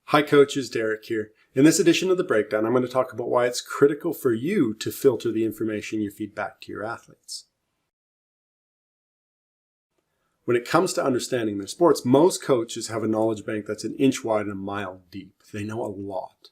Hi coaches, Derek here. In this edition of The Breakdown, I'm going to talk about why it's critical for you to filter the information you feed back to your athletes. When it comes to understanding their sports, most coaches have a knowledge bank that's an inch wide and a mile deep. They know a lot.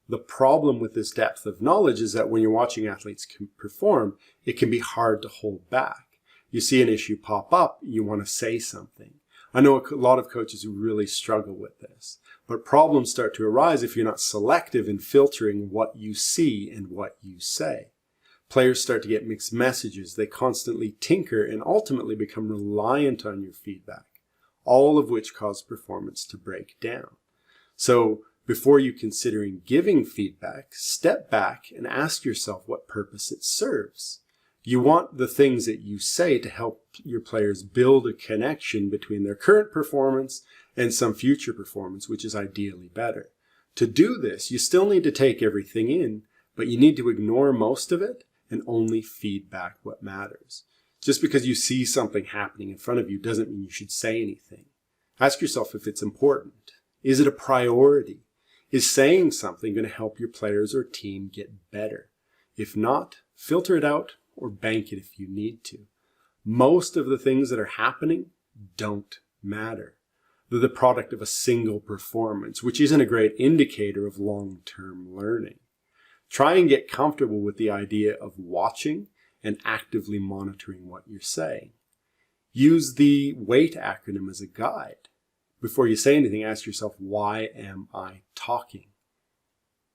The problem with this depth of knowledge is that when you're watching athletes perform, it can be hard to hold back. You see an issue pop up, you want to say something. I know a lot of coaches who really struggle with this, but problems start to arise if you're not selective in filtering what you see and what you say. Players start to get mixed messages, they constantly tinker and ultimately become reliant on your feedback, all of which cause performance to break down. So before you considering giving feedback, step back and ask yourself what purpose it serves. You want the things that you say to help your players build a connection between their current performance and some future performance, which is ideally better. To do this, you still need to take everything in, but you need to ignore most of it and only feed back what matters. Just because you see something happening in front of you doesn't mean you should say anything. Ask yourself if it's important. Is it a priority? Is saying something going to help your players or team get better? If not, filter it out or bank it if you need to. Most of the things that are happening don't matter. They're the product of a single performance, which isn't a great indicator of long-term learning. Try and get comfortable with the idea of watching and actively monitoring what you're saying. Use the WAIT acronym as a guide. Before you say anything, ask yourself, why am I talking?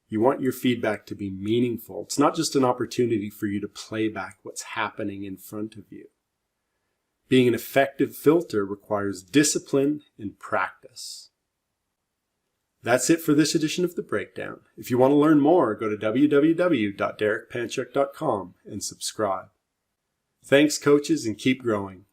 You want your feedback to be meaningful. It's not just an opportunity for you to play back what's happening in front of you. Being an effective filter requires discipline and practice. That's it for this edition of The Breakdown. If you want to learn more, go to www.derekpanchuk.com and subscribe. Thanks, coaches, and keep growing.